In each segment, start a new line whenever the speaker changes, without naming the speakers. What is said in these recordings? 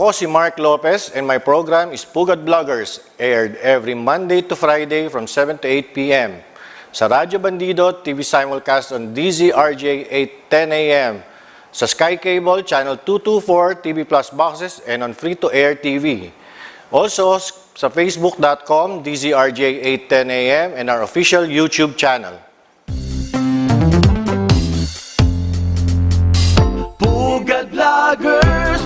Ako si Mark Lopez and my program is Pugad Vloggers, aired every Monday to Friday from 7 to 8 p.m. Sa Radyo Bandido, TV simulcast on DZRJ 8:10 a.m. Sa Sky Cable, Channel 224, TV Plus boxes, and on free-to-air TV. Also, sa facebook.com, DZRJ 8:10 a.m. and our official YouTube channel.
Pugad Vloggers,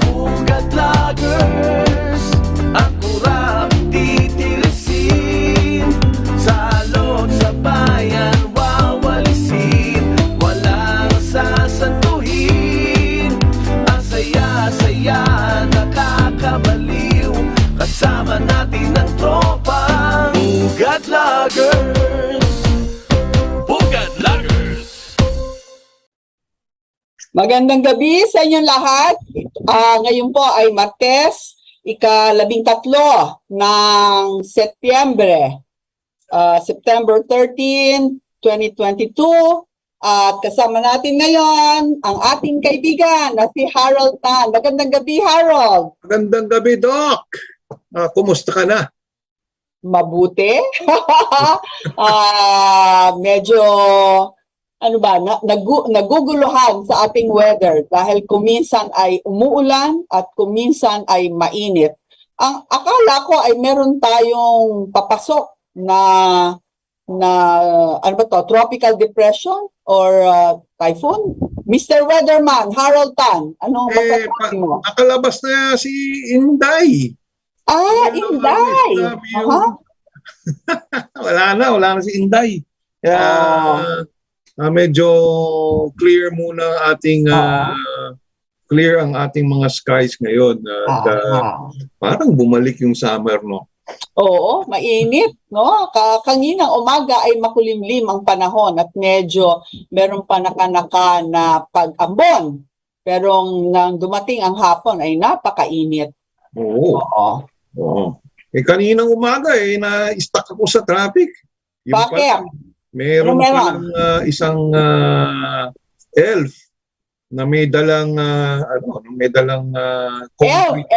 ang kurap titirisin, salot sa bayan wawalisin, walang sasantuhin, ang saya-saya nakakabaliw, kasama natin ang tropang Pugad Vloggers. Pugad Vloggers.
Magandang gabi sa inyong lahat. Ngayon po ay Martes, ika-13 ng Setyembre, September 13, 2022. At kasama natin ngayon ang ating kaibigan na si Harold Tan. Magandang gabi, Harold.
Magandang gabi, Doc. Kumusta ka na?
Mabuti. Medyo naguguluhan sa ating weather dahil kuminsan ay umuulan at kuminsan ay mainit. Ang akala ko ay meron tayong papasok na tropical depression or typhoon. Mr. Weatherman, Harold Tan, ano masasabi mo?
Nakalabas na si Inday.
Inday.
Wala na si Inday. Kaya medyo clear muna ating clear ang ating mga skies ngayon. Parang bumalik yung summer, no?
Oo, mainit, no? Kaninang umaga ay makulimlim ang panahon at medyo meron pa nakanaka na pag-ambon. Pero nang dumating ang hapon ay napakainit.
Oo. Kaninang umaga na-stuck ako sa traffic.
Bakit?
Meron palang isang elf na may dalang
elf?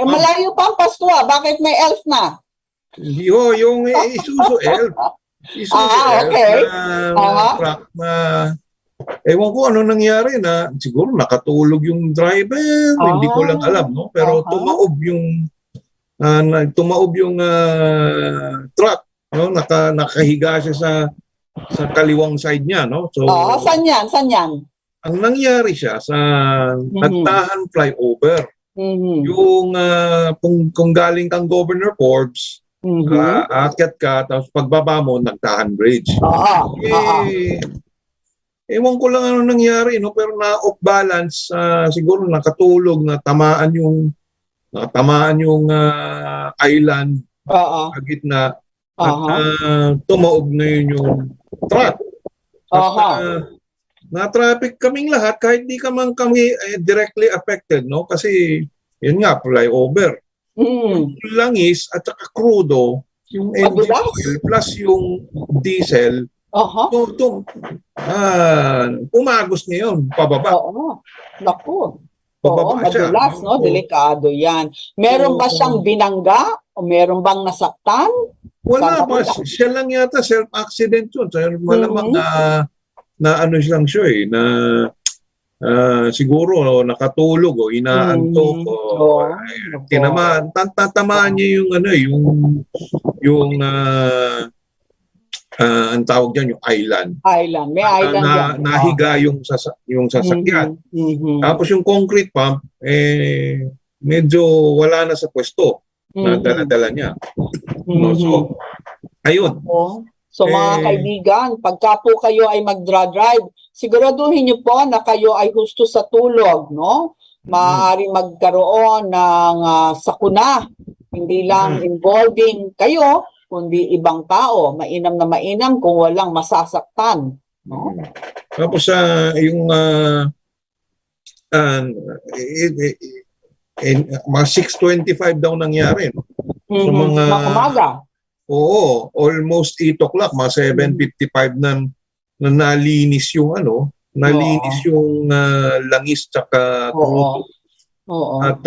Malayo pa ang Pasko. Bakit may elf na?
Yung Isuzu elf.
Okay.
Truck na ewan ko ano nangyari na siguro nakatulog yung driver. Hindi ko lang alam, no? Pero tumaob yung truck, no? Nakahiga siya sa kaliwang side niya, no? So
saan yan?
Ang nangyari siya sa Nagtahan flyover. Yung kung galing kang Governor Forbes, aakyat ka, tapos pagbaba mo, Nagtahan Bridge. Ewan ko lang ano nangyari, no? Pero na-off balance, siguro nakatulog, natamaan yung island sa gitna. At tumaob na yun yung truck. Na-traffic kaming lahat kahit di kami directly affected, no? Kasi yun nga, flyover. Langis at saka crudo, yung engine oil plus yung diesel, umagos ngayon, pababa.
Naku.
Madulas,
no? Delikado yan. Meron ba siyang binangga? O meron bang nasaktan?
Wala pa. Siya lang yata self-accident yun. So, malamang na ano lang siya siguro nakatulog o inaantok o tatamaan niya yung ang tawag diyan yung island.
May island
nahiga yung sasakyan. Tapos yung concrete pump medyo wala na sa pwesto na dala-dala niya. So ayun.
So mga kaibigan, pagka po kayo ay magdra-drive, siguraduhin niyo po na kayo ay husto sa tulog, no? Maaaring magkaroon ng sakuna, hindi lang involving kayo, kundi ibang tao. Mainam na mainam kung walang masasaktan, no?
Tapos yung mga 6:25 daw nangyari, no? So mga
umaga.
Oo, almost 8 o'clock, mga 7:55 na nalinis yung nalinis yung langis tsaka crudo.
Oo.
At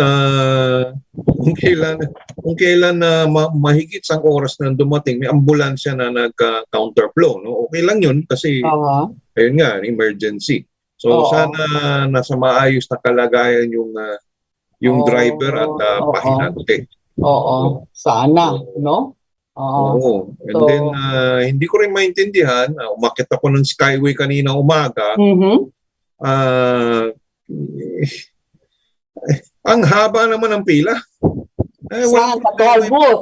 kung kailan na mahigit sang oras na dumating, may ambulansya na nag-counterflow. No? Okay lang yun kasi ayun nga, emergency. So sana nasa maayos na kalagayan yung driver at pahinante.
Oo. Sana, no?
Oo. And then, hindi ko rin maintindihan, umakit ako ng Skyway kanina umaga, ang haba naman ng pila.
Saan? Sa toll booth?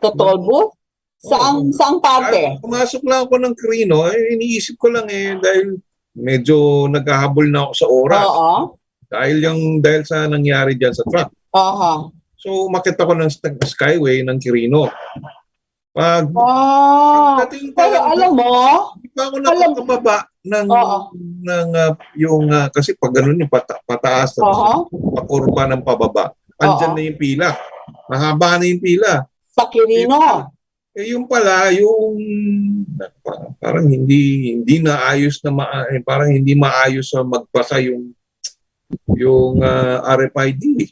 Sa toll booth? Saang parte?
Pumasok lang ako ng Quirino, iniisip ko lang dahil medyo naghahabol na ako sa oras. Dahil sa nangyari dyan sa truck. So, umakit ako ng Skyway ng Quirino.
Pero alam mo,
hindi pa ako nakakababa kasi pag ganun yung pataas pakurba ng pababa, andyan na yung pila. Mahaba na yung pila.
Sa Quirino.
Yung pala, yung parang hindi naayos parang hindi maayos magbasa yung RFID.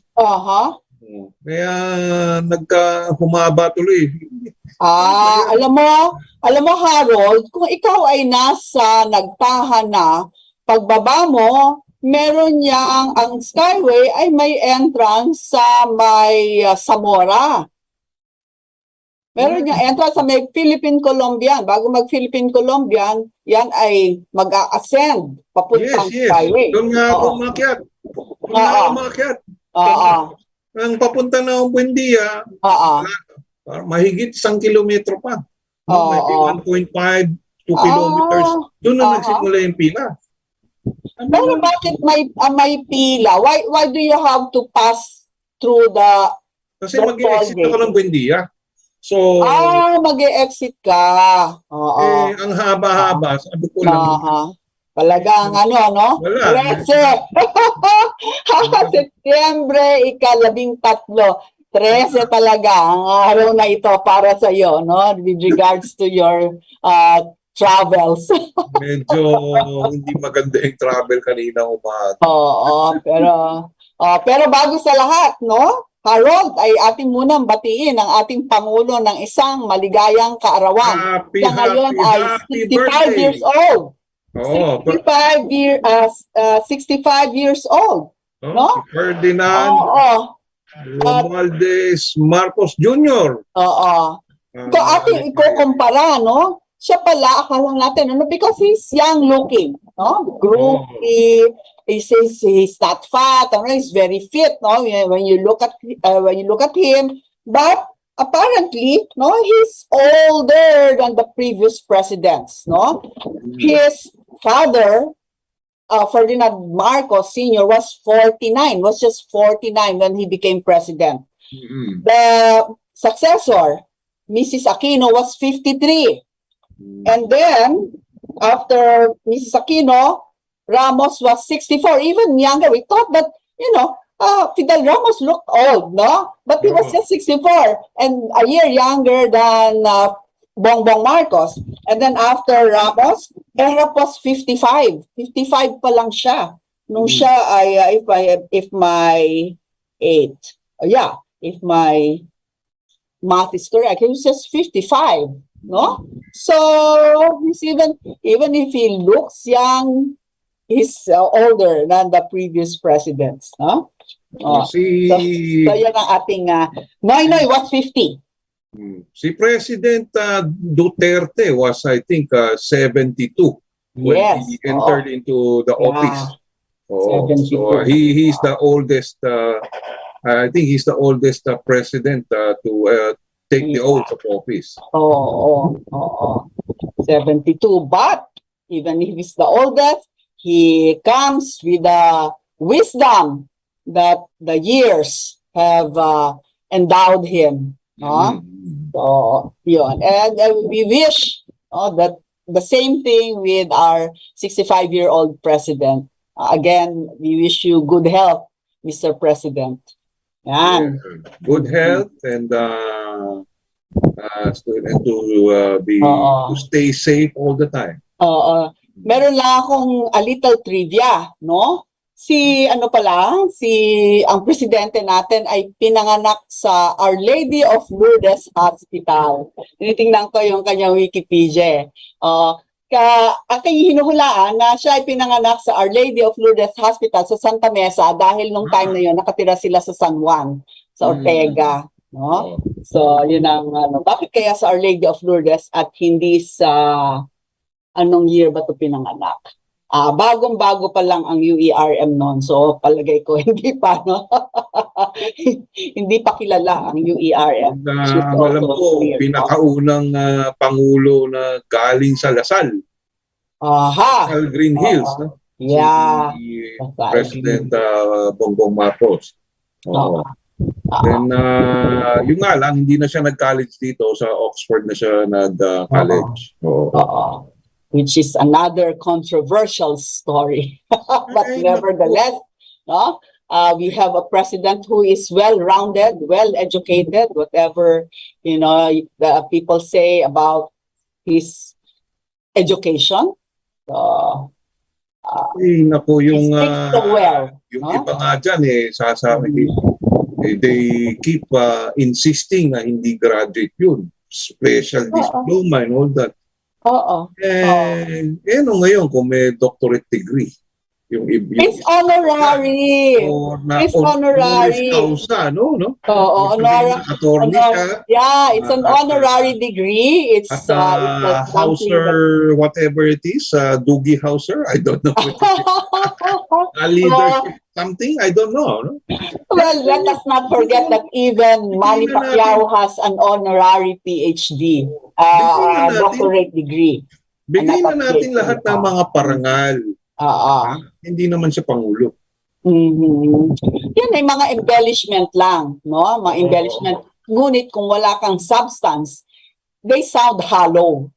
Kaya humaba tuloy.
Alam mo Harold, kung ikaw ay nagtahan na, pagbaba mo, meron ang Skyway ay may entrance sa may Zamora. Meron niyang entrance sa may Philippine-Colombian. Bago mag-Philippine-Colombian, yan ay mag-a-ascend papuntang Skyway.
Doon nga ako umakyat. Ang papunta na ang Buendia, mahigit 1 kilometro pa. Maybe 1.5, 2 kilometers. Doon na nagsimula yung pila.
Pero bakit may pila? Why do you have to pass through the
Kasi mag-exit ako ng Buendia. So,
mag-exit ka.
Ang haba-haba. Sabi ko lang.
Talagang no?
Wala.
Setyembre, ika-13. 13 talaga ang araw na ito para sa iyo, no? With regards to your travels.
Medyo hindi maganda yung travel kanina umaga.
Pero bago sa lahat, no? Harold, ay ating munang batiin ang ating Pangulo ng isang maligayang kaarawan. Siya ngayon ay 65 years old. 65 years old. No?
Ferdinand Romualdez Marcos Jr.
Kung ating ikukumpara, no? Siya pala, akala natin, because he's young looking, no? Groovy, he's not fat, he's very fit, no? When you look at him, but apparently, no, he's older than the previous presidents, no? His father, Ferdinand Marcos Sr. was just 49 when he became president. The successor, Mrs. Aquino, was 53. And then, after Mrs. Aquino, Ramos was 64, even younger. We thought that, Fidel Ramos looked old, no? But he was just 64 and a year younger than Bongbong Marcos. And then after Ramos, Erap was 55. 55 pa lang siya. Nung siya ay, if my math is correct, he was just 55, no? So, he's even if he looks young, he's older than the previous presidents, no? So yan ang ating Noynoy was 50.
Si President Duterte was, I think, 72 when he entered into the office. So he's the oldest. I think he's the oldest president to take the oath of office.
72. But even if he's the oldest, he comes with the wisdom that the years have endowed him. So, yun. And we wish that the same thing with our 65-year-old president. Again, we wish you good health, Mr. President. Yan.
Good health and to stay safe all the time.
Meron lang akong a little trivia, no? ang presidente natin ay pinanganak sa Our Lady of Lourdes Hospital. Tinitingnan ko yung kanyang Wikipedia. Aking hinuhulaan na siya ay pinanganak sa Our Lady of Lourdes Hospital sa Santa Mesa dahil nung time na yun, nakatira sila sa San Juan, sa Ortega. No? So, yun ang, bakit kaya sa Our Lady of Lourdes at hindi sa, anong year ba ito pinanganak? Bagong-bago pa lang ang UERM noon. So, palagay ko, hindi pa, no? Hindi pa kilala ang UERM.
Alam ko, pinakaunang Pangulo na galing sa Lasal. Lasal Green Hills. No?
Yeah.
Si President Bongbong Marcos. Then, yun nga lang, hindi na siya nag-college dito. Sa Oxford na siya nag-college.
Which is another controversial story. But nevertheless, no, we have a president who is well-rounded, well-educated, whatever, the people say about his education. So,
naku, yung
no?
iba nga dyan, sasabi, they keep insisting na hindi graduate yun. Special diploma and all that. Ngayon kung may doctorate degree,
it's honorary. It's honorary.
Causa, no?
Attorney siya. Yeah, it's an honorary degree. It's
Hauser, whatever it is, Doogie Hauser, I don't know. Leadership something, I don't know. No?
Well, let us not forget that even Manny Pacquiao has an honorary PhD, doctorate degree.
Bigyan na natin lahat ng mga parangal. Hindi naman siya Pangulo.
Yan ay mga embellishment lang, no? Mga embellishment. Ngunit kung wala kang substance, they sound hollow.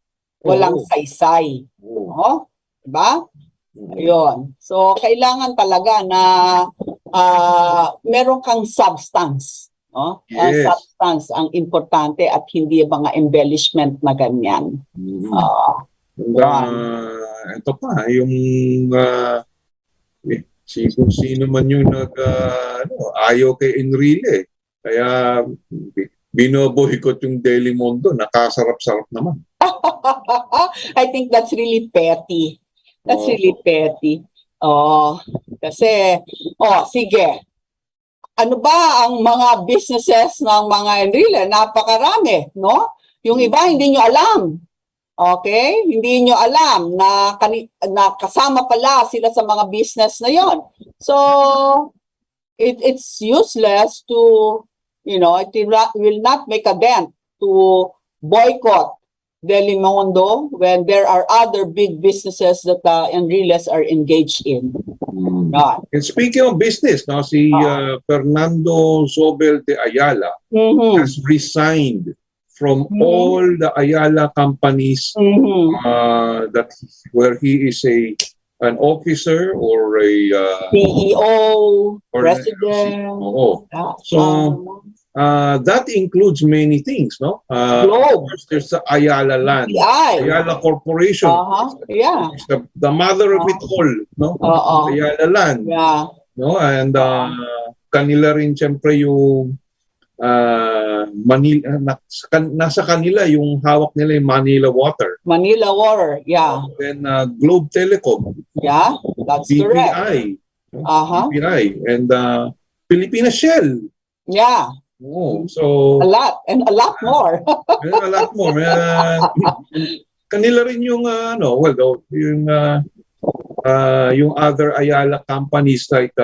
Walang saysay. No? Diba? Ayun. So, kailangan talaga na meron kang substance. No?
Yes.
Substance ang importante at hindi mga embellishment na ganyan.
Ito pa, yung sino man yung ayaw kay Enrile. Kaya binoboykot yung Daily Mundo. Nakasarap-sarap naman.
I think that's really petty. That's really petty. Kasi, sige. Ano ba ang mga businesses ng mga Enrile? Napakarami, no? Yung iba, hindi nyo alam. Okay? Hindi nyo alam na kasama pala sila sa mga business na yon. So, it's useless to, it will not make a dent to boycott Daily Mundo when there are other big businesses that Enriles are engaged in.
And speaking of business, si Fernando Zobel de Ayala has resigned from all the Ayala companies that where he is an officer or a
CEO, president.
So that includes many things, no? First, there's the Ayala Land, Ayala Corporation. It's the mother of it all, no? Ayala Land, no? And kanila rin siyempre yung Manila, nasa kanila yung hawak nila yung Manila Water.
Manila Water,
Then Globe Telecom.
Yeah, that's
BPI.
correct.
BPI. And Philippine Shell.
Yeah.
So
a lot and a lot more.
A lot more. Kanila rin yung yung other Ayala companies like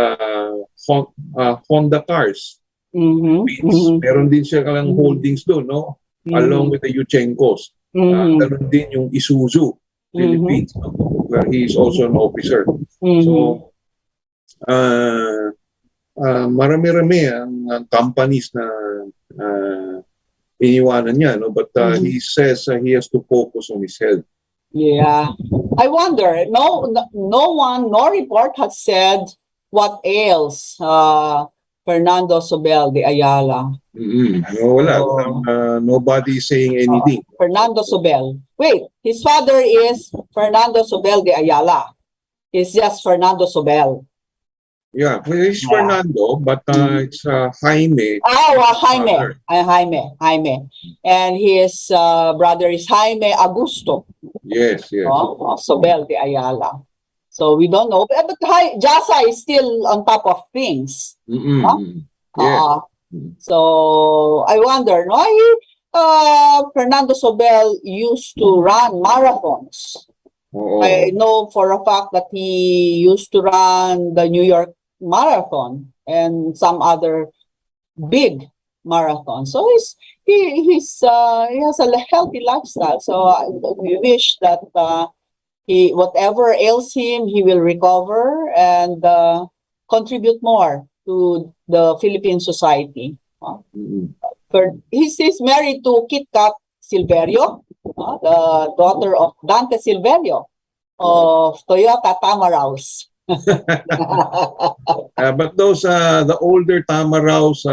Honda Cars. Meron din siya kalang holdings doon, no? Along with the Yuchenkos. Meron din yung Isuzu Philippines, no? Where he is also an officer. So, marami-rami ang companies na iniwanan niya, no? But he says he has to focus on his health.
Yeah. I wonder, no report has said what ails Fernando Zobel de Ayala.
Wala. Nobody is saying anything.
Fernando Zobel. Wait, his father is Fernando Zobel de Ayala. It's just Fernando Zobel.
Yeah, well, it's
Yeah.
Fernando, but it's Jaime.
Jaime. Jaime. And his brother is Jaime Augusto.
Yes, yes.
Sobel de Ayala. So we don't know. But Jasa is still on top of things.
Yes.
So I wonder, why Fernando Sobel used to run marathons. I know for a fact that he used to run the New York Marathon and some other big marathon. So he has a healthy lifestyle. So we wish that he, whatever ails him, he will recover and contribute more to the Philippine society. He's married to Kit Kat Silverio, the daughter of Dante Silverio of Toyota Tamaraws.
But those the older Tamaraws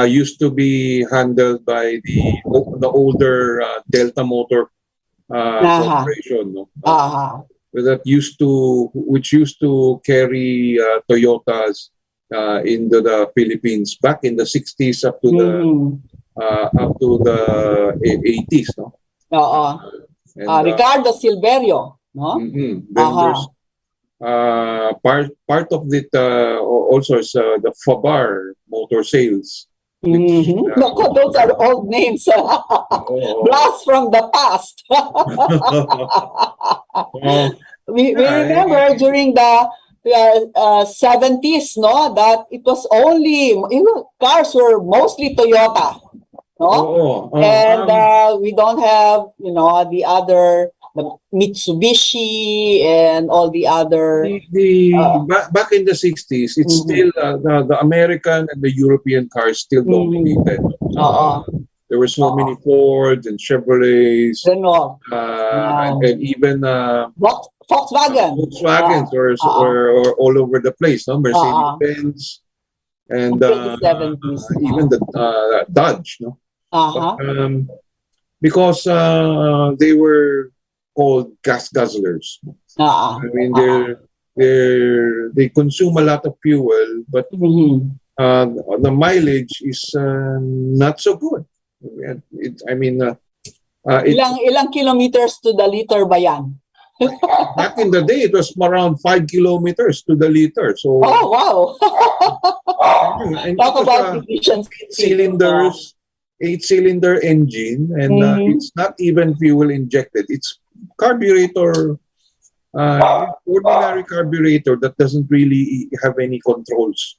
used to be handled by the older Delta Motor Corporation, no? Which used to carry Toyotas into the Philippines back in the 60s up to the 80s, no?
Ricardo Silverio, no?
Then there's part of it also is the Fabar Motor Sales.
Those are old names. Blast from the past. We remember during the 70s, no, that it was only, cars were mostly Toyota, no? And we don't have, the other, the Mitsubishi and all the other.
Back in the 60s, it's still the American and the European cars still dominated. There were so many Fords and Chevrolets, and even Volkswagens were all over the place. No? Mercedes-Benz and even the Dodge. No? Because they were called gas guzzlers. I mean, they consume a lot of fuel, but the mileage is not so good.
Ilang kilometers to the liter ba yan?
Back in the day, it was around 5 kilometers to the liter. So,
wow! Talk about efficiency.
8-cylinder engine, and it's not even fuel injected. It's carburetor, ordinary carburetor that doesn't really have any controls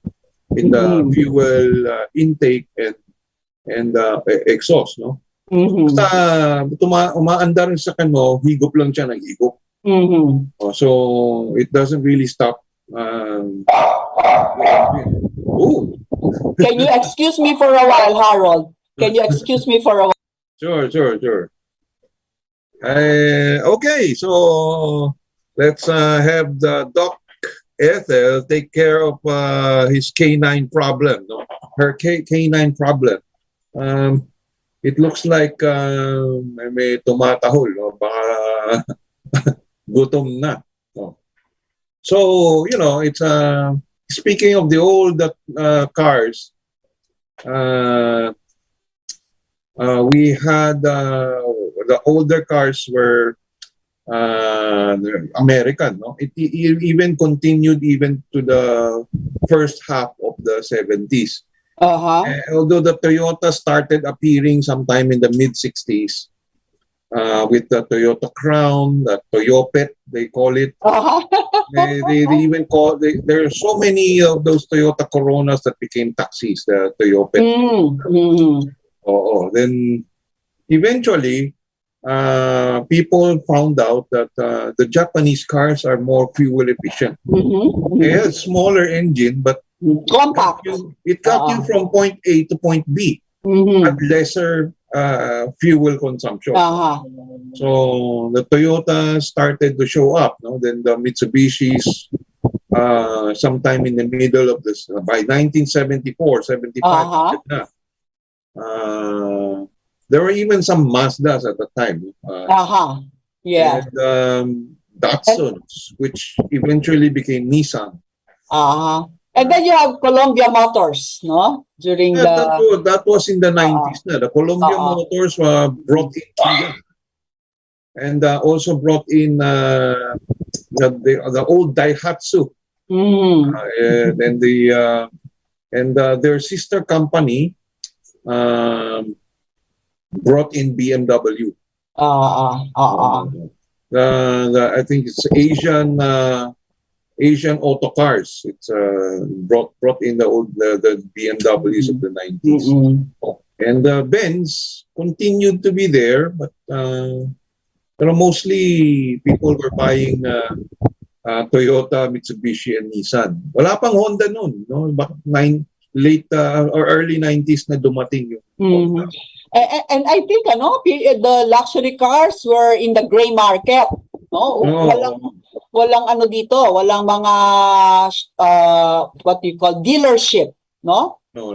in the fuel intake and exhaust, no? Basta umaanda rin sa kano, higop lang siya ng higop. So it doesn't really stop.
Can you excuse me for a while, Harold? Can you excuse me for a while?
Sure. Okay, so let's have the Doc Ethel take care of his canine problem. No? Her canine problem. It looks like may tumatahol. No? Baka gutom na. No? So, it's speaking of the old cars, we had the older cars were American. No? It even continued even to the first half of the 70s. Although the Toyota started appearing sometime in the mid-60s with the Toyota Crown, the Toyopet, they call it. They even call there are so many of those Toyota Coronas that became taxis, the Toyopet. Then eventually people found out that the Japanese cars are more fuel efficient. They had a smaller engine, but
compact.
It got you from point A to point B at lesser fuel consumption. So the Toyota started to show up. No? Then the Mitsubishis, sometime in the middle of this, by 1974, 75. There were even some Mazdas at the time. And Datsuns, which eventually became Nissan.
And then you have Columbia Motors, no? During
Yeah,
the
that was in the 90s na. The Columbia Motors brought in Kia and also brought in the old Daihatsu and their sister company brought in BMW. I think it's Asian auto cars. It's brought in the BMWs of the 90s. And Benz continued to be there, but mostly people were buying Toyota, Mitsubishi, and Nissan. Wala pang Honda noon, no? Late or early 90s na dumating yung Honda.
And I think the luxury cars were in the gray market, no? Walang ano dito, walang mga what you call dealership, no?
No.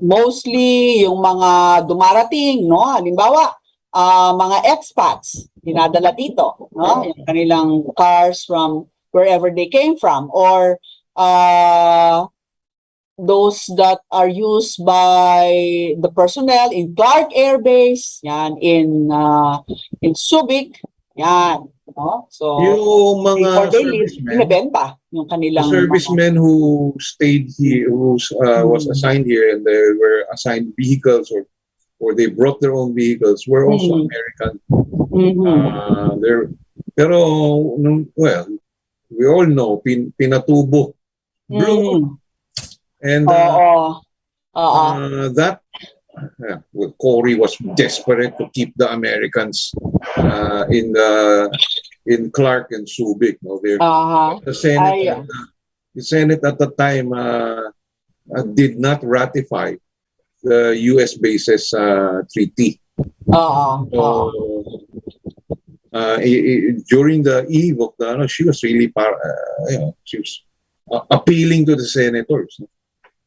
Mostly yung mga dumarating, no? Halimbawa, mga expats dinadala dito, no? Yung kanilang cars from wherever they came from, or those that are used by the personnel in Clark Air Base, yan, in Subic, yan, no? So
yung mga
binibenta yung kanilang
servicemen who stayed here, who was assigned here, and they were assigned vehicles or they brought their own vehicles, were also American. Pero well, we all know Pinatubo blew. And Cory was desperate to keep the Americans in Clark and Subic. No? The Senate at the time did not ratify the U.S. bases treaty. During the eve of the, she was really she was appealing to the senators.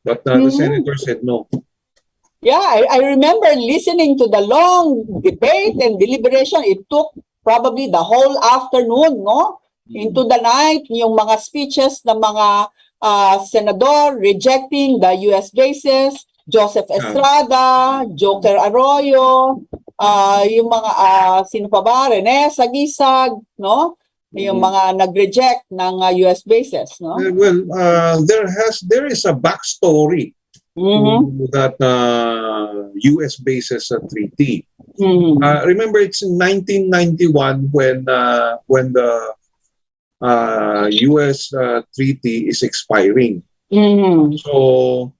But the senator said no.
Yeah, I remember listening to the long debate and deliberation. It took probably the whole afternoon, no? Into the night, yung mga speeches ng mga senador rejecting the U.S. bases, Joseph Estrada, Joker Arroyo, yung mga, sino pa ba? Rene Sagisag, no? Yung mga nag-reject ng US bases, no?
Well, there is a backstory to that US bases treaty. Remember, it's in 1991 when the US treaty is expiring. So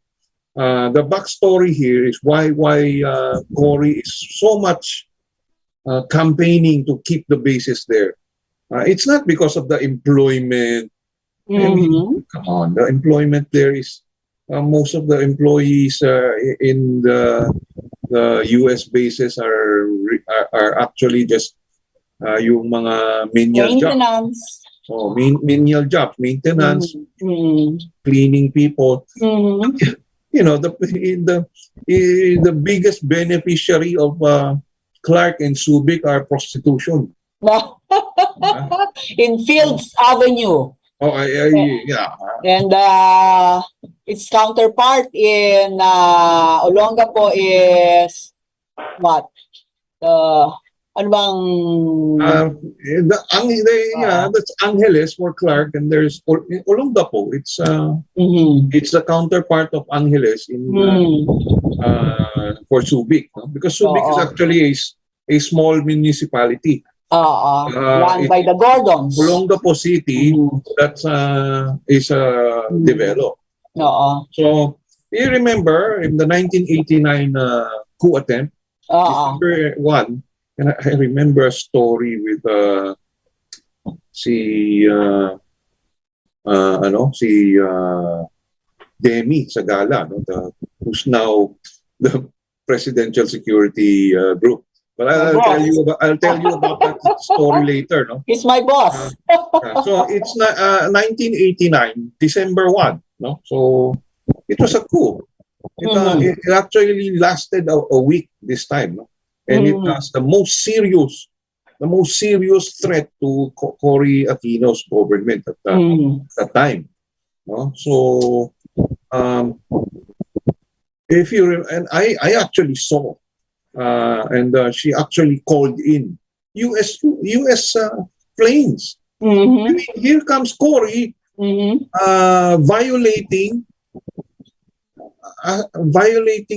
the backstory here is why Cory is so much campaigning to keep the bases there. It's not because of the employment. I mean, come on, the employment there is most of the employees in the U.S. bases are actually just yung mga menial jobs. So menial jobs, maintenance, cleaning people. You know, the biggest beneficiary of Clark and Subic are prostitution.
In Fields Avenue.
Yeah.
And its counterpart in Olongapo is what? Ano bang?
That's Angeles for Clark, and there's Olongapo. It's it's the counterpart of Angeles in for Subic, no? Because Subic is actually a small municipality.
Run by the Gordons.
Olongapo City, that's is developed. So you remember in the 1989 coup attempt, December 1, and I remember a story with si Demi Sagala, no, who's now the presidential security group. But I'll tell you about that story later, no?
He's my boss.
So it's 1989, December 1, no? So it was a coup. It actually lasted a week this time, no? And it was the most serious threat to Cory Aquino's government at that time. No? So, if you and I actually saw, and she actually called in U.S. Planes. I
Mm-hmm.
mean, here comes Cory
Mm-hmm.
violating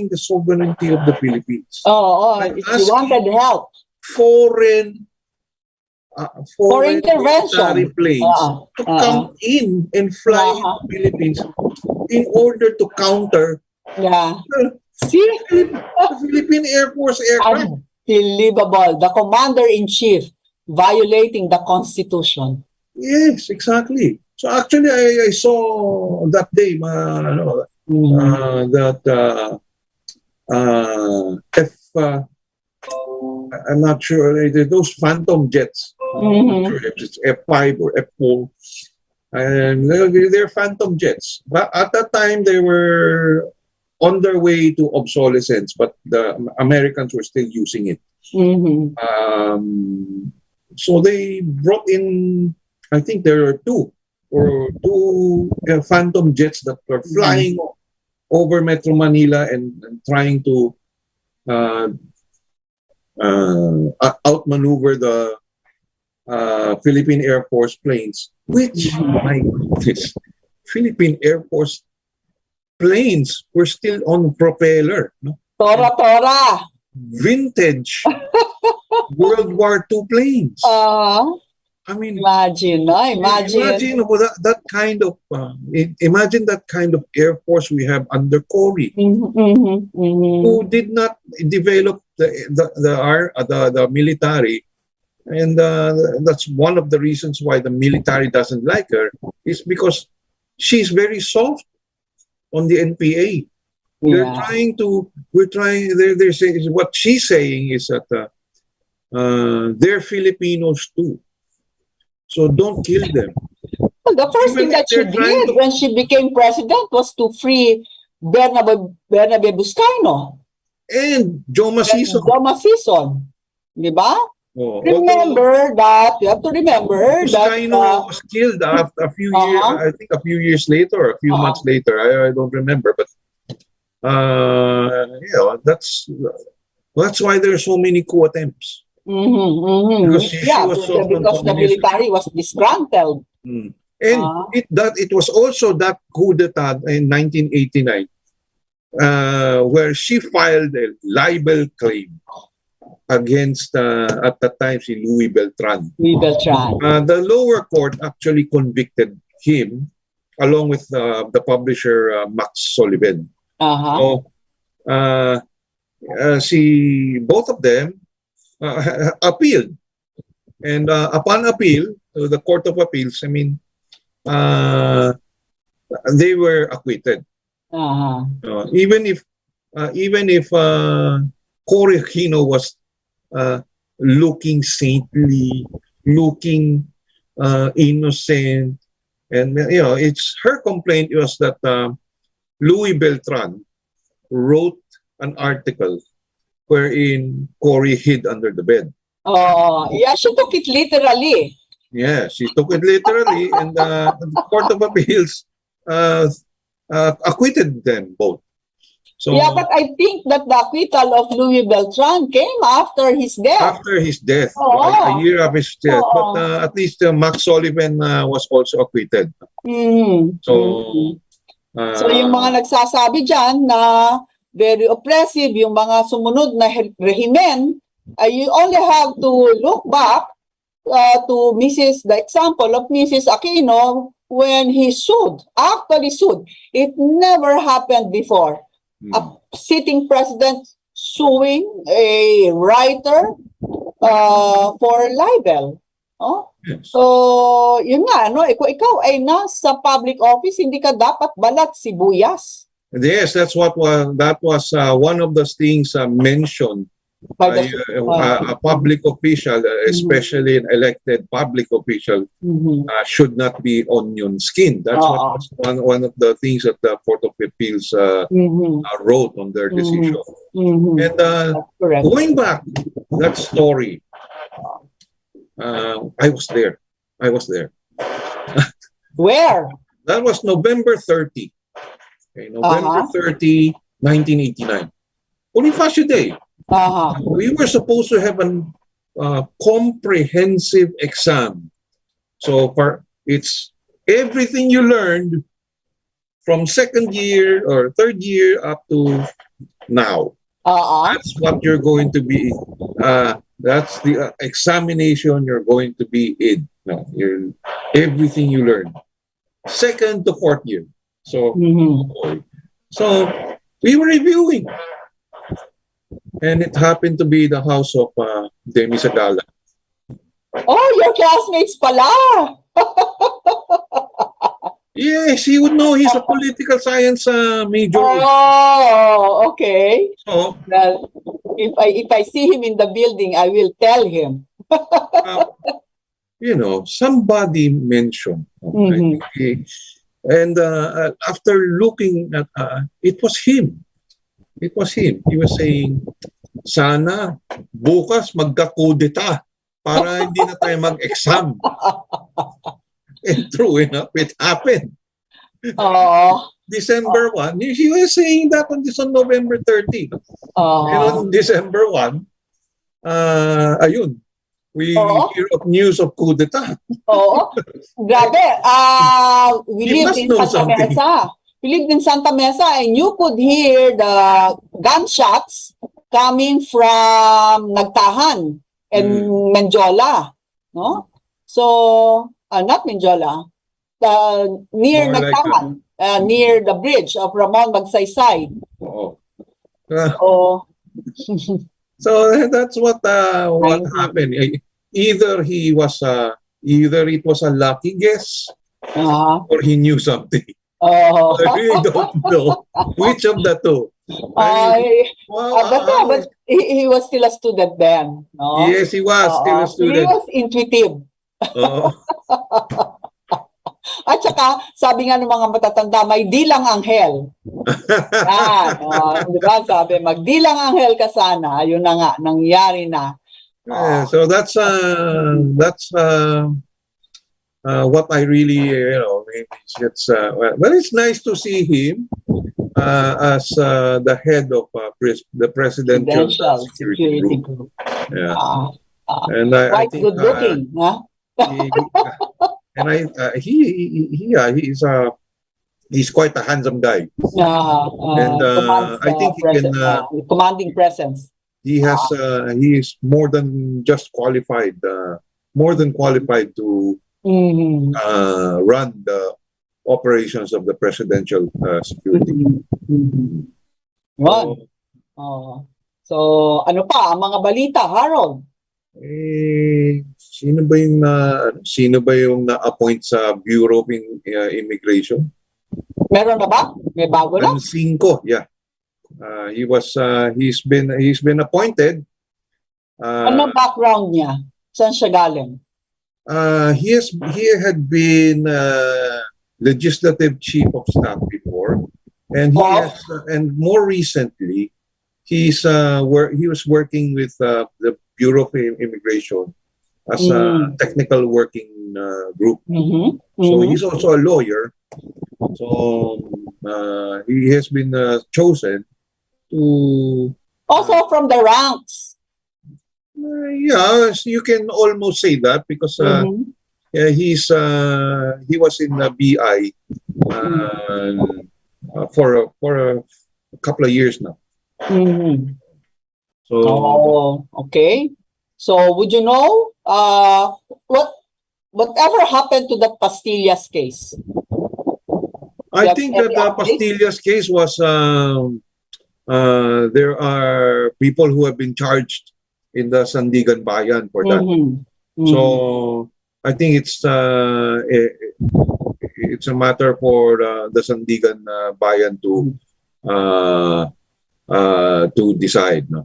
the sovereignty of the Philippines.
Oh,
And
she wanted help
foreign
for
foreign military
intervention.
planes to come in and fly into the Philippines in order to counter
Yeah.
the,
See?
the Philippine Air Force aircraft.
Unbelievable. The commander-in-chief violating the Constitution.
Yes, exactly. So actually, I saw that day, that if I'm not sure, those Phantom jets. I'm not sure if it's F5 or F4. And they're Phantom jets. But at that time, they were on their way to obsolescence, but the Americans were still using it. So they brought in, I think there are two Phantom jets that were flying over Metro Manila and trying to outmaneuver the Philippine Air Force planes, which, my goodness, Philippine Air Force planes were still on propeller. No?
Tora.
Vintage World War II planes. I mean,
imagine
that kind of imagine that kind of Air Force we have under Cory, who did not develop the military, and that's one of the reasons why the military doesn't like her, is because she's very soft on the NPA. They're saying, what she's saying is that they're Filipinos too. So don't kill them.
Well, the first thing that she did when she became president was to free Bernabe Buscaino.
And Joe Macison.
Di ba?
Oh,
remember that, you have to remember
Buscaino was killed after a few years, I think a few years later, or a few months later. I don't remember, but that's why there are so many coup attempts. Because she was so
because the military was disgruntled.
And it was also that coup d'etat in 1989 where she filed a libel claim against, at that time, Louis Beltran. The lower court actually convicted him along with the publisher Max Sullivan. So, both of them appealed, and upon appeal to the Court of Appeals, I mean, they were acquitted. Even if Cory Aquino was looking saintly, looking innocent, and it's her complaint was that Louis Beltran wrote an article wherein Cory hid under the bed.
She took it literally.
Yeah, she took it literally, and the Court of Appeals acquitted them both. So,
but I think that the acquittal of Louis Beltran came after his death.
After his death, a year after his death. But at least Max Sullivan was also acquitted. So
yung mga nagsasabi dyan na very oppressive, yung mga sumunod na rehimen, you only have to look back to the example of Mrs. Aquino when he actually sued. It never happened before. A sitting president suing a writer for libel.
Yes.
So, yun nga, ikaw ay nasa public office, hindi ka dapat balat sibuyas.
Yes, that was one of the things mentioned by a public official, especially an elected public official, should not be onion skin. That's one of the things that the Court of Appeals wrote on their decision. And going back that story, I was there.
Where?
That was November 30. Okay, November 30, 1989. Bonifacio Day. We were supposed to have a comprehensive exam. So it's everything you learned from second year or third year up to now. That's what you're going to be. That's the examination you're going to be in. No, everything you learn. Second to fourth year. So, so we were reviewing. And it happened to be the house of Demi Sagala.
Oh, your classmates pala!
Yes, he would know. He's a political science major.
Oh, okay.
So,
Well, if I see him in the building, I will tell him.
you know, somebody mentioned. Okay, and after looking at, it was him. It was him. He was saying, sana bukas magkakudeta para hindi na tayo mag-exam. And true enough, it happened. December 1, he was saying that on November 30. And on December 1, ayun, we hear of news of kudeta.
Oo. Grabe. We lived in Santa Mesa. We lived in Santa Mesa and you could hear the gunshots coming from Nagtahan and Menjola. No? So, not Menjola. Near
More
Nagtahan. Near the bridge of Ramon Magsaysay.
So that's what happened. Either it was a lucky guess or he knew something. I really don't know which of the two.
But he was still a student then. No?
Yes, he was still a student.
He was intuitive. At saka, sabi nga ng mga matatanda, may dilang anghel. Diba? Sabi, magdilang anghel ka sana. Yun na nga, nangyari na.
So that's what I really, but it's nice to see him as the head of the presidential security group. Yeah, and I think
good looking,
he's quite a handsome guy, and I think he can
commanding presence.
He has he is more than just qualified, to run the operations of the presidential security.
So ano pa ang mga balita, Harold?
Sino ba yung na-appoint sa Bureau of Immigration?
Meron na ba? May bago na?
5, yeah. He's been appointed.
Ano background niya? Saan siya galing?
He had been legislative chief of staff before, and and more recently he was working with the Bureau of Immigration as a technical working group. So he's also a lawyer. So he has been chosen to
also from the ranks.
Yeah, you can almost say that because he was in the BI for a couple of years now. So
okay. So would you know whatever happened to the Pastillas case?
I think that the Pastillas case was there are people who have been charged in the Sandigan Bayan for that. So I think it's a matter for the Sandigan Bayan to decide. No?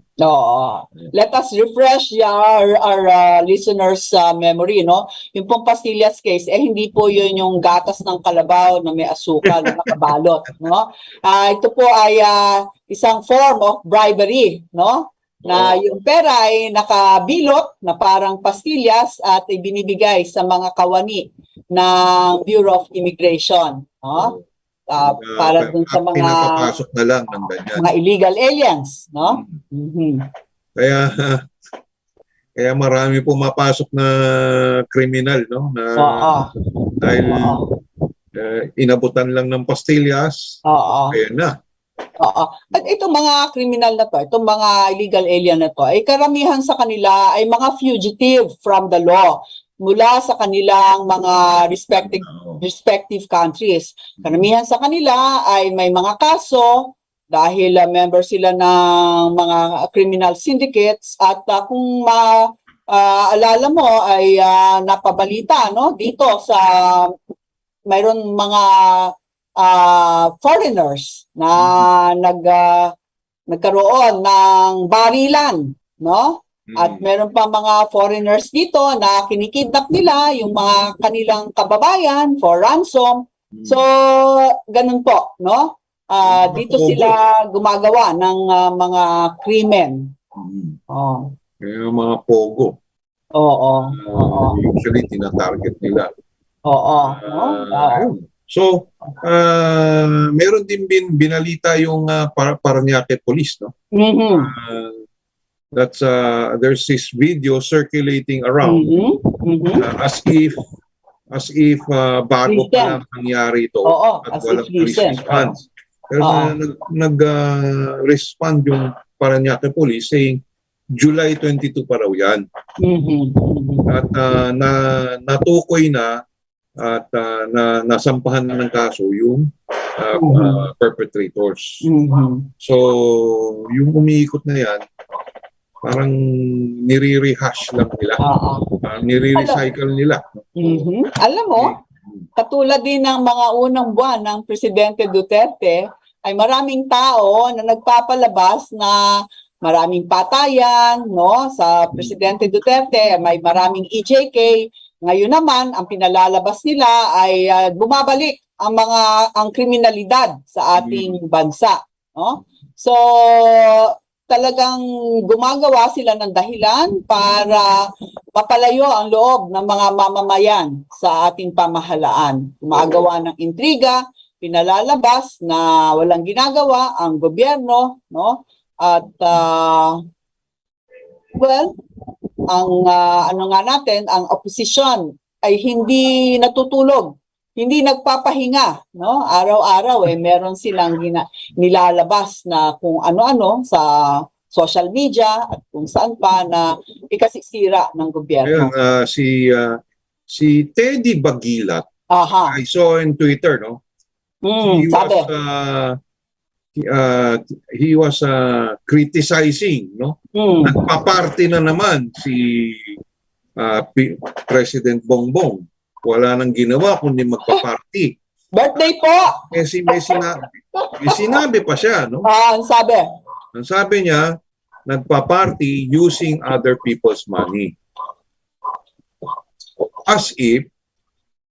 Let us refresh our listeners' memory. No? Yung pong Pastillas case, hindi po yun yung gatas ng kalabaw na may asukal na nakabalot. No? Ito po ay isang form of bribery. No? Na yung pera ay nakabilot na parang pastillas at ibinibigay sa mga kawani ng Bureau of Immigration, no? Para dun sa mga
pinapapasok na lang ng ganyan.
Mga illegal aliens, no?
Kaya kaya marami pumapasok na kriminal, no? Na dahil inabutan lang ng pastillas. Kaya na.
At itong mga criminal na to, itong mga illegal alien na to, ay karamihan sa kanila ay mga fugitive from the law mula sa kanilang mga respective countries. Karamihan sa kanila ay may mga kaso dahil member sila ng mga criminal syndicates at kung alala mo ay napabalita, no, dito sa mayroon mga foreigners na nagkaroon ng barilan, no? At meron pa mga foreigners dito na kinikidnap nila yung mga kanilang kababayan for ransom. So, ganun po, no? Dito sila gumagawa ng mga krimen.
Kaya mga pogo. Usually, tinatarget nila. So, meron din binalita yung Parañaque Police, no? That's there's this video circulating around as if bago pa lang nangyari ito at walang police response. Pero nag-respond yung Parañaque Police saying July 22 pa raw yan. At natukoy na at nasampahan na ng kaso yung perpetrators. So, yung umiikot na yan, parang nire-rehash lang nila. Nire-recycle nila.
Alam mo, katulad din ng mga unang buwan ng Presidente Duterte, ay maraming tao na nagpapalabas na maraming patayan, no, sa Presidente Duterte, may maraming EJK. Ngayon naman, ang pinalalabas nila ay bumabalik ang kriminalidad sa ating bansa, no? So, talagang gumagawa sila ng dahilan para mapalayo ang loob ng mga mamamayan sa ating pamahalaan. Gumagawa ng intriga, pinalalabas na walang ginagawa ang gobyerno, no? At ang oposisyon ay hindi natutulog, hindi nagpapahinga, no? Araw-araw meron silang nilalabas na kung ano-ano sa social media at kung saan pa na ikasisira ng gobyerno.
Ayun, si Teddy Bagilat, I saw in Twitter, no? He was criticizing, no? Nagpa-party na naman si President Bongbong. Wala nang ginawa kundi magpa-party.
Birthday po!
May sinabi pa siya, no?
Ang sabi?
Ang sabi niya, nagpa-party using other people's money. As if,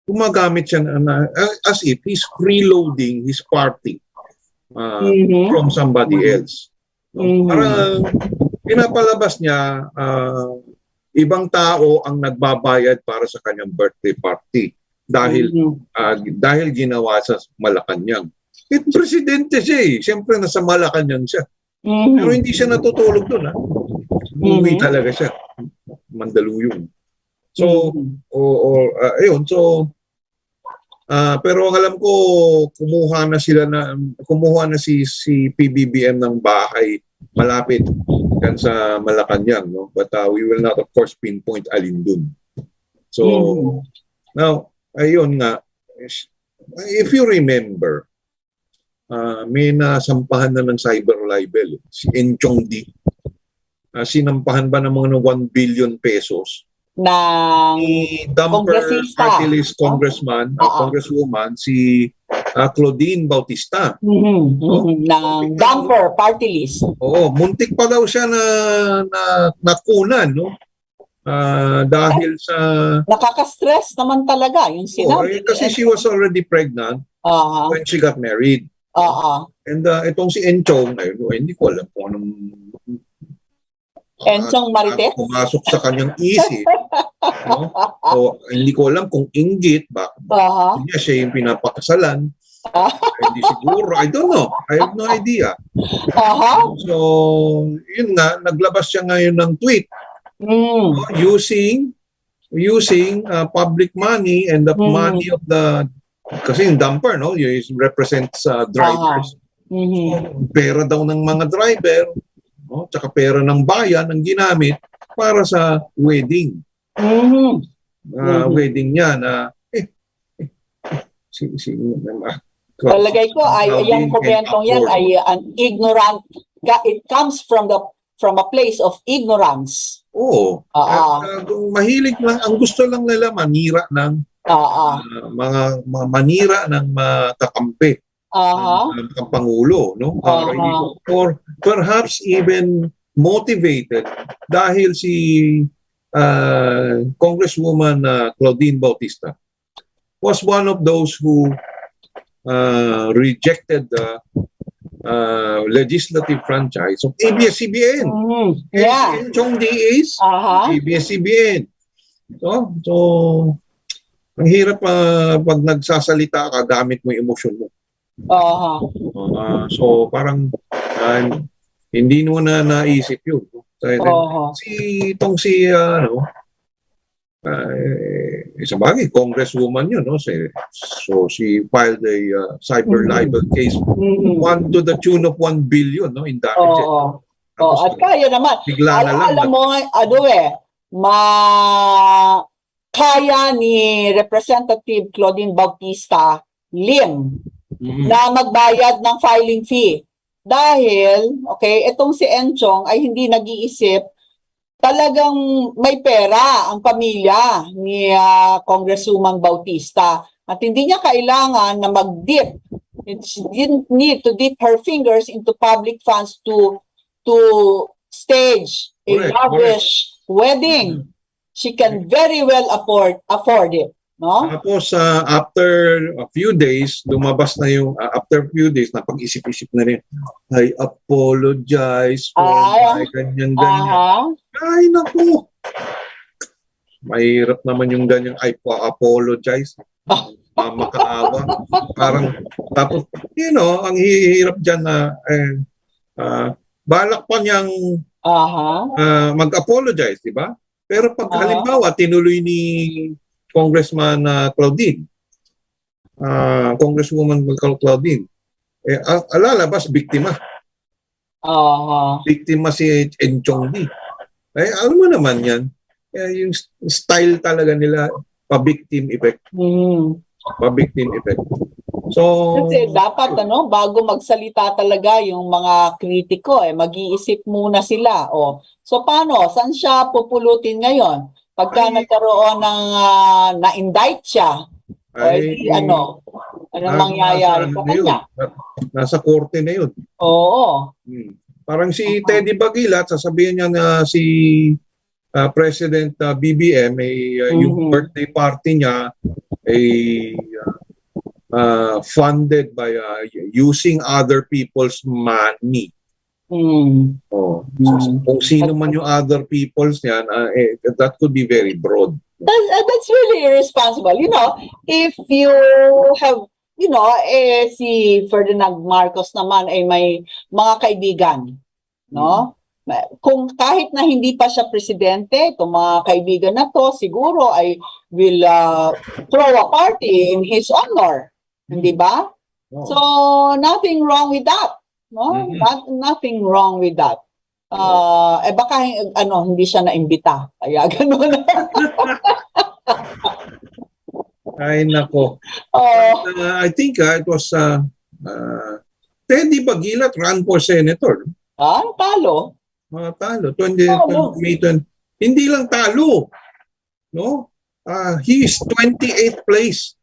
gumagamit siya as if he's freeloading his party from somebody else. No? Parang pinapalabas niya, ibang tao ang nagbabayad para sa kanyang birthday party dahil ginawa sa Malacanang. Presidente siya eh. Siyempre nasa Malacanang siya. Pero hindi siya natutulog doon. Umuwi talaga siya. Mandaluyong. So, ayun. So, pero ang alam ko, kumuha na si PBBM ng bahay malapit kan sa Malacanang, no? But we will not of course pinpoint alin dun. So now, ayun nga, if you remember, may nasampahan na ng cyber libel si Enchong D. Sinampahan ba ng mga 1 billion pesos
ng
dumper party list congressman, congresswoman, si Claudine Bautista.
Ng dumper party list.
Oo, muntik pa daw siya na nakunan, no? Dahil sa...
Nakaka-stress naman talaga yung sinabi.
Kasi she was already pregnant when she got married. And itong si Enchong, hindi ko alam kung
Enchong Marites?
pumasok sa kanyang isip. No? So, hindi ko alam kung inggit ba. Niya siya yung pinapakasalan. Hindi siguro. I don't know. I have no idea. So, yun nga, naglabas siya ngayon ng tweet. Using public money and the money of the, kasi yung dumper, no? It represents drivers. So, pera daw ng mga driver, no? Tsaka pera ng bayan ang ginamit para sa wedding. Wedding niya na
palagay ko ay yung komentong yan ay an ignorant, it comes from a place of ignorance.
Oo. Mahilig lang, ang gusto lang nila manira ng manira ng kakampi ng Pangulo, no? Or perhaps even motivated dahil si Congresswoman Claudine Bautista was one of those who rejected the legislative franchise of ABS-CBN. Chong DAs, ABS-CBN. So, ang hirap pag nagsasalita ka, gamit mo yung emosyon mo. So, parang hindi mo na naisip yun. Sa bagay, congresswoman yun, no? So she filed a cyber libel case, one to the tune of 1 billion, no, in damages.
At kaya naman. Alam mo, kaya ni Representative Claudine Bautista Lim na magbayad ng filing fee. Dahil, itong si Enchong ay hindi nag-iisip, talagang may pera ang pamilya ni Congresswoman Bautista at hindi niya kailangan na mag-dip. She didn't need to dip her fingers into public funds to stage a lavish wedding. She can very well afford it. No?
Tapos after a few days, lumabas na yung after a few days, napag-isip-isip na rin. I apologize for my ganyan-ganyan. Ay, naku! Mahirap naman yung ganyan, I apologize. Makaawa. Parang, tapos, ang hihirap dyan na balak pa niyang mag-apologize, di ba? Pero pag halimbawa, tinuloy ni Congressman Claudine, Congresswoman Claudine, alalabas, biktima. Biktima si Enchong D. Alam mo naman yan, yung style talaga nila, pa-victim effect. Pa-victim effect. So,
kasi dapat, bago magsalita talaga yung mga kritiko, mag-iisip muna sila. So, paano? Saan siya pupulutin ngayon? Pagka nagkaroon ng na-indict siya, ano mangyayari sa kanya?
Nasa korte na yun.
Oo.
Parang si Teddy Bagilat, sasabihin niya na si President BBM, yung birthday party niya ay funded by using other people's money. Kung sino man yung other people's yan, that could be very broad.
That's really irresponsible. If you have, si Ferdinand Marcos naman ay may mga kaibigan, no? Kung kahit na hindi pa siya presidente, itong mga kaibigan na to, siguro ay will throw a party in his honor. Hindi ba? So, nothing wrong with that. No? Nothing wrong with that. Baka hindi siya naimbita. Kaya gano'n.
Ay, nako. I think it was Teddy Bagilat ran for senator.
Talo.
Talo. 2020. Hindi lang talo. No? He is 28th place.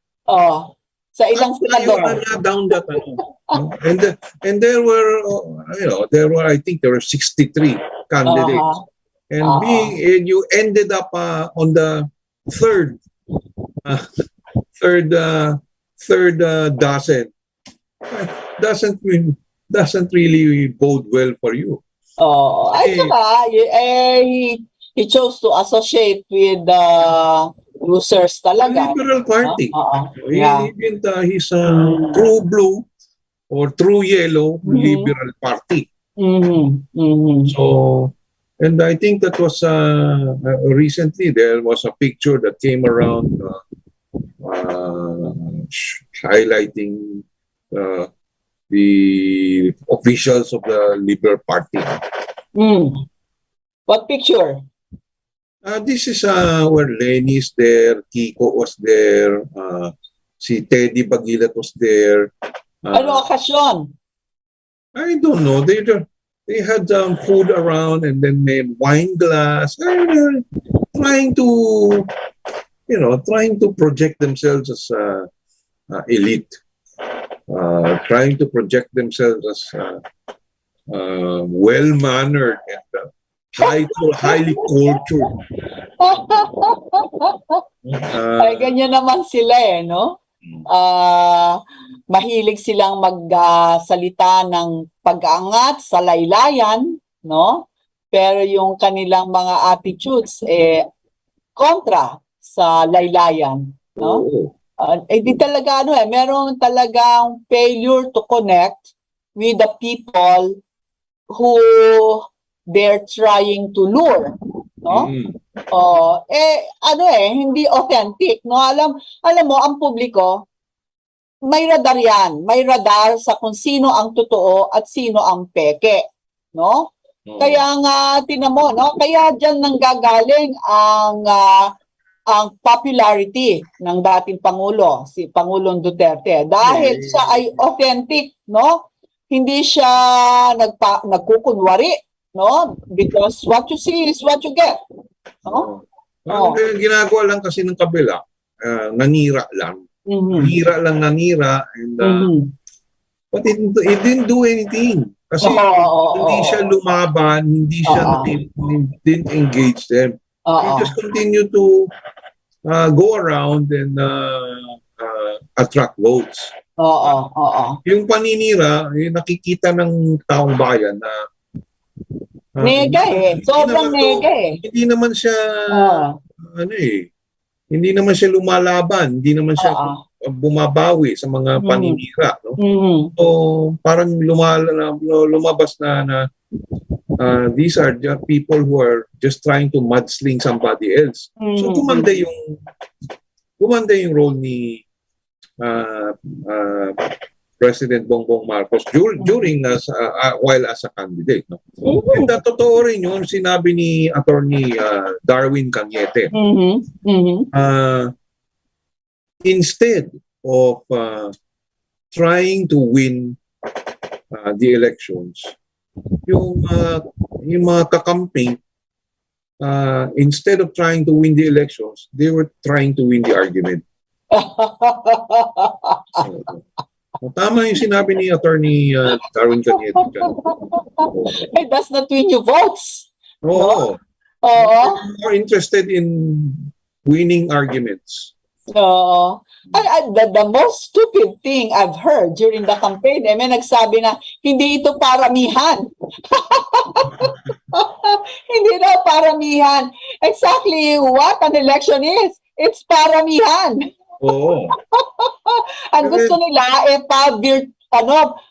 Sa ilang senador.
Down that. And there were, I think there were 63 candidates. And you ended up on the third dozen. Doesn't really bode well for you.
Oh, ay
Eh,
saka, he chose to associate with the losers
the
talaga.
Liberal Party.
Oo.
He,
Yeah.
he's a true blue or true yellow
Mhm.
Liberal Party.
Mhm. Mhm.
So, and I think that was recently there was a picture that came around highlighting uh, the officials of the Liberal Party.
Mm. What picture?
This is where Lenny is there, Kiko was there, si Teddy Bagilat was there.
Ano okasyon?
I don't know. They had food around and then may wine glass. Trying to trying to project themselves as elite. Trying to project themselves as well mannered and highly cultured.
Ay, ganyan naman sila no? Mahilig silang magsalita ng pag-aangat sa laylayan, no? Pero yung kanilang mga attitudes, kontra sa laylayan, no?
Oo.
Di talaga, meron talagang failure to connect with the people who they're trying to lure, no?
Mm.
Hindi authentic, no? Alam mo, ang publiko, may radar yan. May radar sa kung sino ang totoo at sino ang peke, no? Kaya nga, tinan mo, no? Kaya dyan nanggagaling ang popularity ng dating Pangulo, si Pangulong Duterte. Dahil siya ay authentic, no? Hindi siya nagkukunwari, no? Because what you see is what you get. No?
Parang ginagawa lang kasi ng kabila, nanira lang. Nanira, and but it didn't do anything. Kasi hindi siya lumaban, hindi siya didn't engage them. He just continued to go around and attract votes. Yung paninira, yung nakikita ng taong bayan na
nega sobrang nega
Hindi naman siya hindi naman siya lumalaban, hindi naman siya bumabawi sa mga paninira, no? So parang lumabas na these are just people who are just trying to mudsling somebody else. So gumanda yung role ni President Bongbong Marcos during while as a candidate, no? And totoo rin yung sinabi ni Attorney Darwin Cañete. Instead of trying to win the elections, yung mga kakamping, instead of trying to win the elections, they were trying to win the argument. Tama yung sinabi ni Attorney Darwin Cañete.
It does not win you votes.
Oo. More interested in winning arguments.
The most stupid thing I've heard during the campaign, may nagsabi na hindi ito paramihan. Hindi daw paramihan. Exactly what an election is. It's paramihan.
Oo.
Ang gusto nila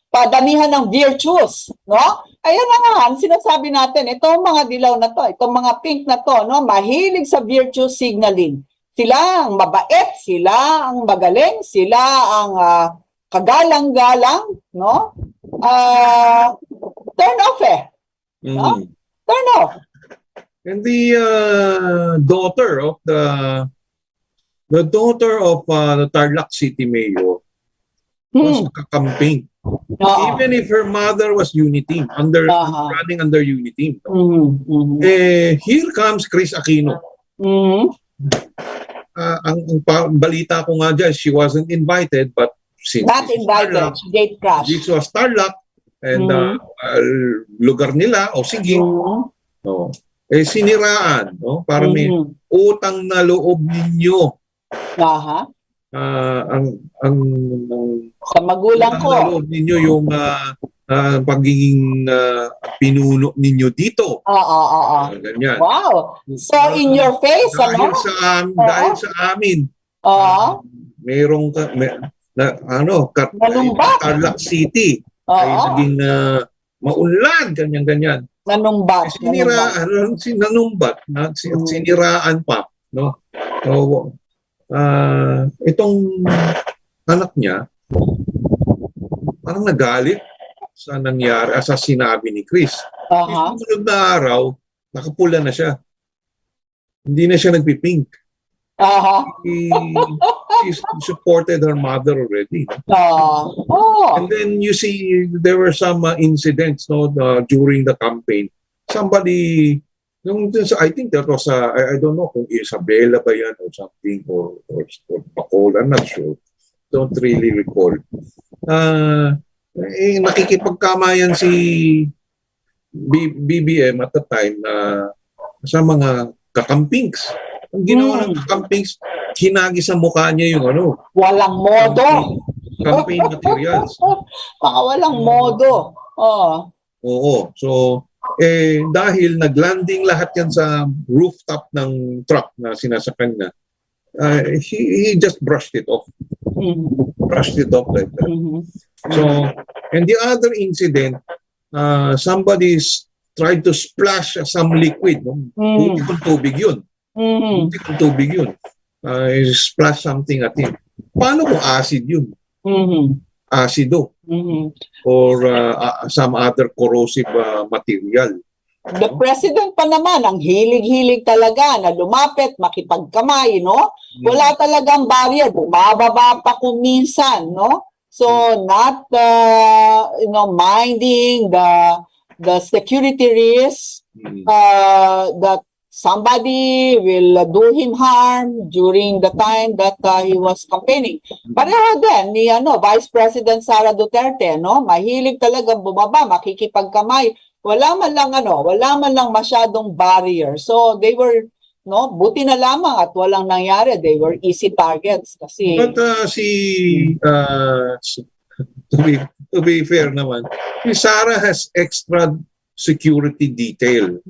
padamihan ng virtues, no? Ayan na nga, sinasabi natin, itong mga dilaw na to, itong mga pink na to, no, mahilig sa virtue signaling. Sila ang mabait, sila ang magaling, sila ang kagalang-galang, no? Turn off no? Turn off.
And the daughter of the Tarlac City Mayor was a campaign. Even if her mother was Uniteam, running under Uniteam. Here comes Chris Aquino. Ang balita ko nga dyan, she wasn't invited, but since
not invited, date crash.
This was Tarlac, and lugar nila, sige. Siniraan, no? Para may utang na loob ninyo.
Sa magulang ko.
Loob ninyo yung pagiging pinuno ninyo dito. Ganyan.
Wow. So in your face,
Dahil dahil sa amin, merong Tarlac City ay naging maunlad, ganyan-ganyan.
Nanumbat.
Siniraan pa, no? So, itong anak niya, parang nagalit sa nangyari, sa sinabi ni Chris. Yung sunod na araw, nakapula na siya. Hindi na siya nagpipink. She supported her mother already. And then you see, there were some incidents, no, during the campaign. Somebody, I think that was, I don't know kung Isabela ba yan or something, or Bacol, I'm not sure. Don't really recall. Nakikipagkamayan si BBM at the time sa mga kakampings. Ang ginawa ng kakampings, hinagi sa mukha niya yung
walang modo.
Campaign materials.
Baka walang modo.
Oo. So, dahil naglanding lahat yan sa rooftop ng truck na sinasakyan na, he just brushed it off. Brushed it off like that. So, and the other incident, somebody tried to splash some liquid. Buti kung tubig yun. Buti kung tubig yun. Splash something at him. Paano kung acid yun? Acido. Or some other corrosive material.
The president pa naman, ang hilig-hilig talaga na lumapit, makipagkamay, no? Wala talagang barrier, bumababa pa kung minsan, no? So, not, minding the security risk that somebody will do him harm during the time that he was campaigning. Pareho din ni Vice President Sara Duterte, no? Mahilig talagang bumaba, makikipagkamay. Wala man lang masyadong barrier. So they were, buti na lamang at walang nangyari. They were easy targets kasi.
But to be fair naman, si Sara has extra security detail.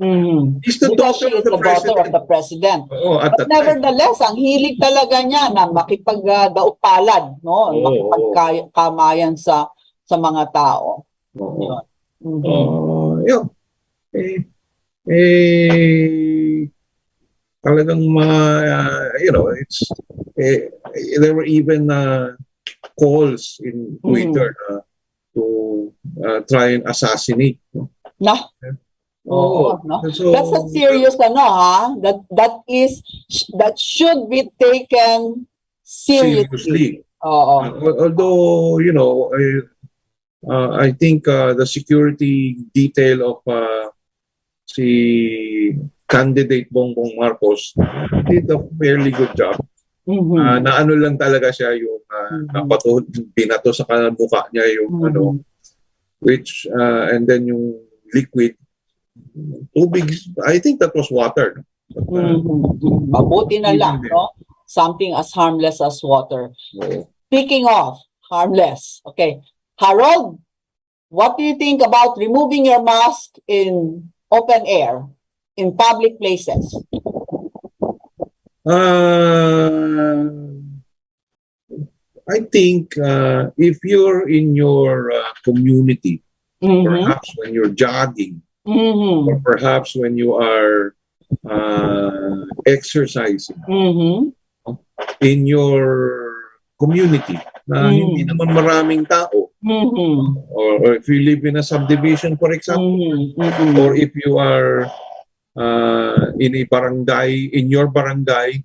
He's the daughter of the president.
But nevertheless, ang hilig talaga niya na makipagdaupalad, no? Makipagkamayan sa mga tao.
Talagang it's there were even calls in Twitter to try and assassinate.
So, that's a serious that should be taken seriously.
Although I think the security detail of si candidate Bongbong Marcos did a fairly good job. Na lang talaga siya yung binato sa mukha niya yung which and then yung liquid tubig, I think that was water.
Mabuti na lang, no? Something as harmless as water. Speaking of harmless, okay. Harold, what do you think about removing your mask in open air, in public places?
I think if you're in your community, perhaps when you're jogging, or perhaps when you are exercising in your community, na hindi naman maraming tao, or if you live in a subdivision, for example, or if you are in a barangay, in your barangay,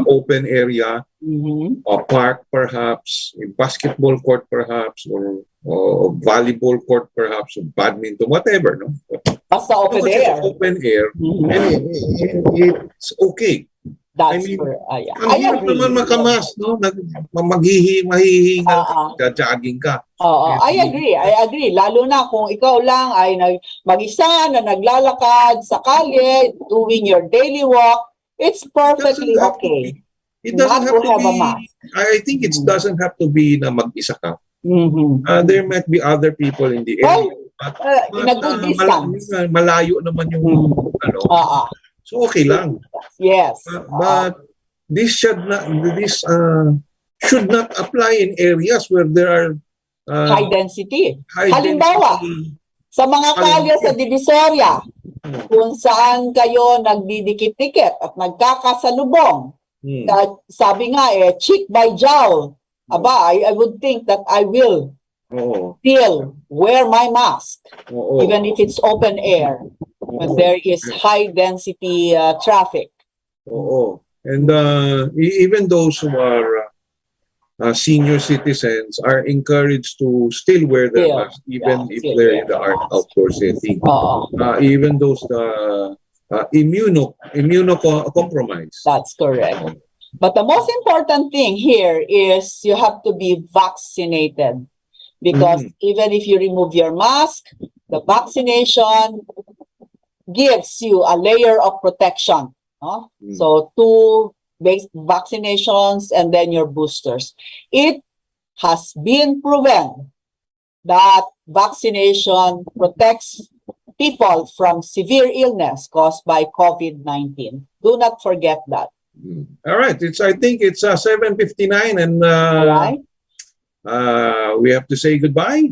open area, a park perhaps, a basketball court perhaps, or volleyball court perhaps, or badminton, whatever, no?
Basta open air.
Open air, and it's okay.
That's I agree.
Naman makamas, no? Mahihinga, jogging ka.
I agree. Lalo na kung ikaw lang ay mag-isa na naglalakad sa kalye, doing your daily walk, it's perfectly okay.
It doesn't have to be, I think it doesn't have to be na mag-isa ka. There might be other people in the area.
In a good distance.
Malayo naman yung so okay lang.
Yes.
But this should not apply in areas where there are
high density. Halimbawa, sa mga kalye sa Divisoria, kung saan kayo nagdidikit-dikit at nagkakasalubong. Sabi nga cheek by jowl. Aba, I would think that I will still wear my mask, even if it's open air, when there is high density traffic.
And even those who are senior citizens are encouraged to still wear their mask, even if they're in the outdoor setting. Even those immunocompromised.
That's correct. But the most important thing here is you have to be vaccinated. Because even if you remove your mask, the vaccination gives you a layer of protection. So 2 vaccinations and then your boosters. It has been proven that vaccination protects people from severe illness caused by COVID-19. Do not forget that.
All right. I think it's 7:59 and we have to say goodbye.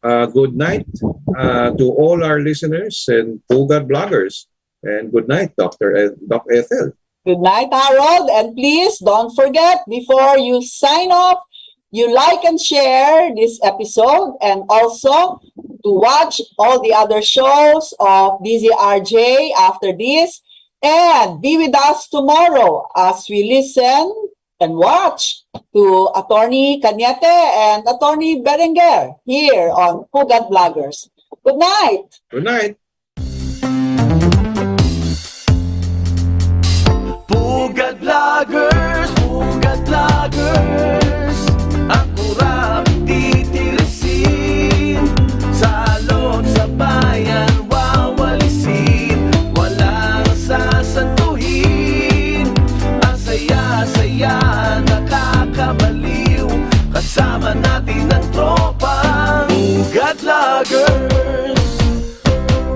Good night to all our listeners and Pugad bloggers. And good night, Dr. Ethel.
Good night, Harold. And please don't forget, before you sign off, you like and share this episode, and also to watch all the other shows of DZRJ after this, and be with us tomorrow as we listen and watch to Attorney Cañete and Attorney Berenguer here on Pugad Bloggers. Good night.
Good night.
Pugad Bloggers, ang kurap titirisin, sa loob sa bayan wawalisin, walang sasantuhin, ang saya-saya nakakabaliw, kasama natin ang tropa.